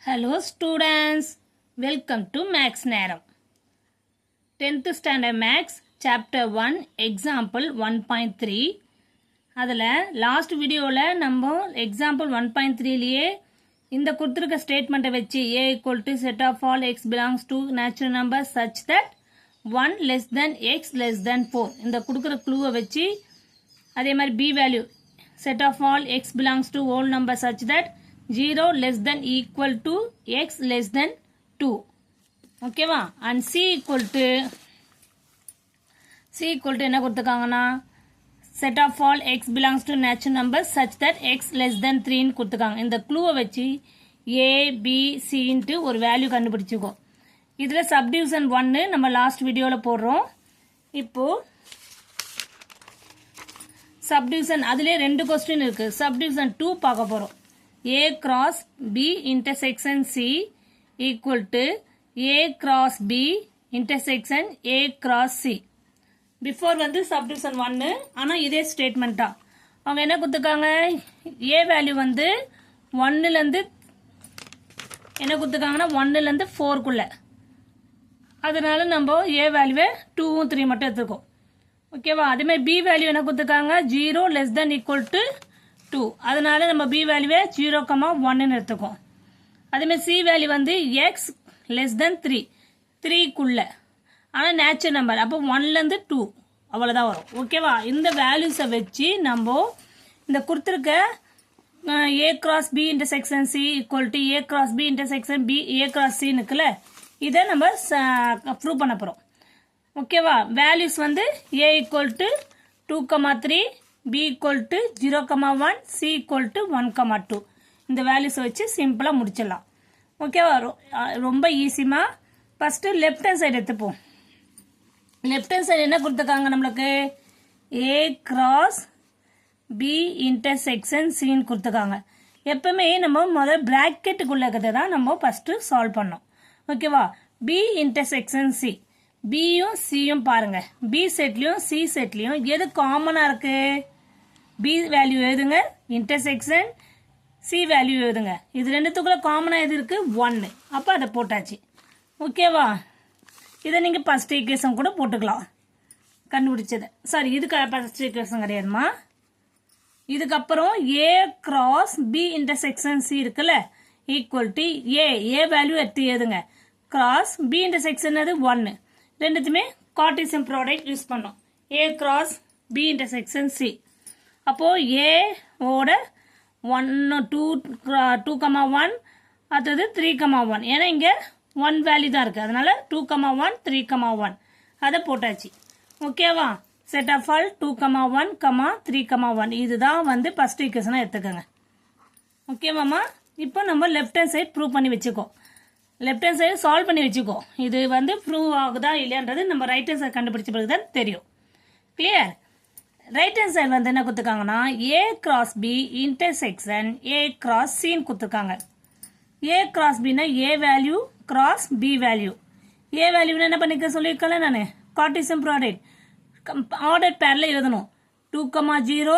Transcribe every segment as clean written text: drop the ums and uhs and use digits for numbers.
Hello students, welcome to Max நேரம் 10th standard Max chapter 1 example 1.3 அதில் last வீடியோவில் நம்ம example 1.3லியே இந்த கொடுத்திருக்க ஸ்டேட்மெண்ட்டை வச்சு a equal to set of all x belongs to natural number such that 1 less than x less than 4 இந்த கொடுக்குற க்ளூவை வச்சு அதே மாதிரி b value set of all x belongs to whole number such that 0 less than equal to x less than 2 okay va and c equal to என்ன கொடுத்துருக்காங்கன்னா set of all x belongs to natural numbers such that x less than 3 ன்னு கொடுத்துருக்காங்க இந்த க்ளூவை வச்சு a b c ன்ட்டு ஒரு value கண்டுபிடிச்சுக்கோ இதில் subdivision 1 நம்ம last வீடியோவில் போடுறோம் இப்போ சப்டிவிஷன் அதிலே ரெண்டு கொஸ்டின் இருக்கு சப்டிவிஷன் 2 பார்க்க போகிறோம் A cross B intersection C equal to A cross B intersection A cross C. Before வந்து subdivision 1 ஆனா இதே statement தான் அவங்க என்ன கொடுத்துருக்காங்க A value வந்து 1லேருந்து என்ன கொடுத்துருக்காங்கன்னா 1லேருந்து 4 குள்ள அதனால நம்ம A value 2 3 மட்டும் எடுத்துக்கோம் ஓகேவா அதே மாதிரி B value என்ன கொடுத்துருக்காங்க 0 less than equal to 2 அதனால நம்ம b வேல்யூவே 0,1 ன்னு எடுத்துக்கோம் அதே மாதிரி c வேல்யூ வந்து x less than 3 குள்ள ஆனா நேச்சுரல் நம்பர் அப்போ 1 ல இருந்து 2 அவ்வளவுதான் வரும் ஓகேவா இந்த வேல்யூஸை வச்சு நம்ம இந்த கொடுத்திருக்க a cross b intersection c equal to a cross b intersection b a cross c இருக்குல இதை நம்ம ப்ரூவ் பண்ண போறோம் ஓகேவா வேல்யூஸ் வந்து a equal to 2,3 b equal to 0,1 c equal to 1,2 இந்த வேல்யூஸ் வச்சு சிம்பிளா முடிச்சிடலாம் ஓகேவா ரொம்ப ஈஸிமா ஃபர்ஸ்ட் லெஃப்ட் ஹேண்ட் சைடு எடுத்துப்போம் லெஃப்ட் ஹேண்ட் சைடு என்ன கொடுத்துருக்காங்க நம்மளுக்கு a cross b intersection c ன்னு கொடுத்துருக்காங்க எப்பவுமே நம்ம முதல்ல பிராக்கெட்டுக்குள்ள இருக்கிறத தான் நம்ம ஃபர்ஸ்ட் சால்வ் பண்ணோம் ஓகேவா b intersection c பியும் சியும் பாருங்க பி செட்லயும் சி செட்லயும் எது காமனா இருக்கு பி வேல்யூ எழுதுங்க இன்டர்செக்ஷன் சி வேல்யூ எழுதுங்க இது ரெண்டுத்துக்குள்ள காமனா எது இருக்கு 1 அப்ப அதை போட்டாச்சு ஓகேவா இதை நீங்க ஃபர்ஸ்ட் ஈக்குவேஷன் கூட போட்டுக்கலாம் கண்டுபிடிச்சது சாரி இதுக்கு ஃபர்ஸ்ட் ஈக்குவேஷன் கிடையாதுமா இதுக்கப்புறம் A cross B intersection C இருக்குல்ல ஈக்குவல் டு ஏ வேல்யூ எடுத்து எழுதுங்க கிராஸ் பி இன்டர்செக்ஷன் அது 1 ரெண்டுத்துமே கார்ட்டீசியன் ப்ராடக்ட் யூஸ் பண்ணோம் a cross b intersection c அப்போ a ஓட 2,1 அடுத்தது 3,1 ஏன்னா இங்க 1 வேல்யூ தான் இருக்கு அதனால 2,1 3,1 அதை போட்டாச்சு ஓகேவா செட் ஆஃப் ஆல் 2,1 3,1 இதுதான் வந்து ஃபர்ஸ்ட் ஈக்குவேஷனா எடுத்துக்கோங்க ஓகேவாமா இப்போ நம்ம லெஃப்ட் ஹேண்ட் சைடு ப்ரூவ் பண்ணி வச்சுக்கோ லெஃப்ட் ஹேண்ட் சைடு சால்வ் பண்ணி வச்சுக்கோ இது வந்து ப்ரூவ் ஆகுதா இல்லையான்றது நம்ம ரைட் ஹேண்ட் சைடு கண்டுபிடிச்ச பிறகு தான் தெரியும் கிளியர் ரைட் ஹேண்ட் சைடு வந்து என்ன கொடுத்துருக்காங்கன்னா A cross B intersection A cross சின்னு கொடுத்துருக்காங்க ஏ கிராஸ் பின்னா A value cross B value A வேல்யூன்னு என்ன பண்ணிக்க சொல்லியிருக்கல நான் கார்ட்டீசியன் ப்ராடக்ட் ஆர்டர் பேர்ல எழுதணும் 2,0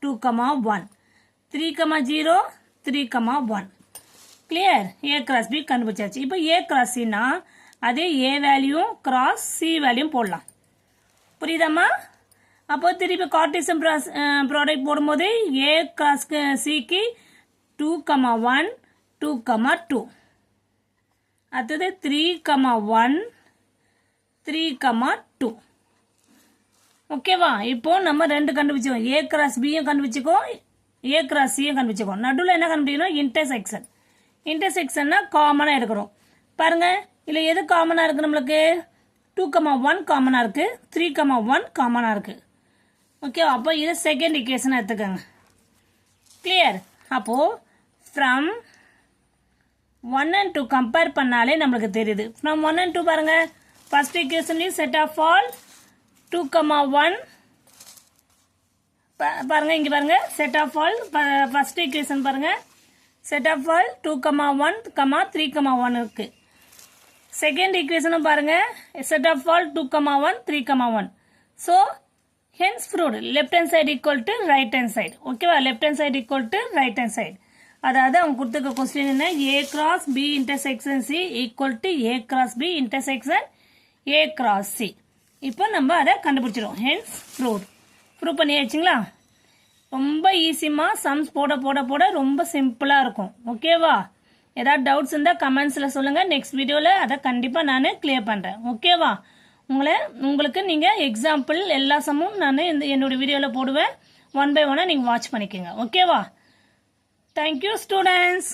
2,1 3,0 3,1 கிளியர் ஏ கிராஸ் பி கண்டுபிடிச்சாச்சு இப்போ ஏ கிராஸ் சின்னா அதே ஏ வேல்யூ கிராஸ் சி வேல்யூ போடலாம் புரியுதாம்மா அப்போ திருப்பி கார்ட்டீசியன் ப்ராடக்ட் போடும்போது ஏ கிராஸ் சிக்கு 2,1 2,2 அடுத்தது 3,1 3,2 ஓகேவா இப்போ நம்ம ரெண்டு கண்டுபிடிச்சோம் ஏ கிராஸ் பியும் கண்டுபிடிச்சிக்கோ ஏ கிராஸ் சியும் கண்டுபிடிச்சிக்கோ நடுவில் என்ன கண்டுபிடிக்கணும் இன்டர்செக்ஷன் இன்டர்செக்ஷன்னா காமனா எடுக்கிறோம் பாருங்க இதுல எது காமனா இருக்கு நம்மளுக்கு 2,1 காமனா இருக்கு 3,1 காமனா இருக்கு ஓகே அப்போ இது செகண்ட் ஈக்குவேஷன் எடுத்துக்கோங்க கிளியர் அப்போ ஃப்ரம் 1 and 2 கம்பேர் பண்ணாலே நம்மளுக்கு தெரியுது ஃப்ரம் 1 and 2 பாருங்க ஃபர்ஸ்ட் ஈக்குவேஷன்லயும் செட் ஆஃப் ஆல் 2,1 பாருங்க இங்க பாருங்க set of all first equation பாருங்க set of all 2,1 3,1 இருக்கு செகண்ட் ஈக்குவேஷனும் பாருங்க set of all 2,1 3,1 so hence proved left hand side equal to right hand side ஓகேவா left hand side equal to right hand side அதாவது அவங்க கொடுத்துருக்க question என்ன, A cross B intersection C equal to A cross B intersection A cross C. இப்போ நம்ம அதை கண்டுபிடிச்சிடும். Hence prove பண்ணியாச்சுங்களா. ரொம்ப ஈஸிமா, sums போட போட போட ரொம்ப சிம்பிளாக இருக்கும். ஓகேவா? ஏதாவது டவுட்ஸ் இருந்தால் கமெண்ட்ஸில் சொல்லுங்கள். நெக்ஸ்ட் வீடியோவில் அதை கண்டிப்பாக நான் கிளியர் பண்ணுறேன். ஓகேவா? உங்களுக்கு நீங்கள் எக்ஸாம்பிள் எல்லா சம்மும் நான் என்னோட வீடியோவில் போடுவேன். 1 by 1 நீங்கள் வாட்ச் பண்ணிக்கோங்க. ஓகேவா? Thank you students.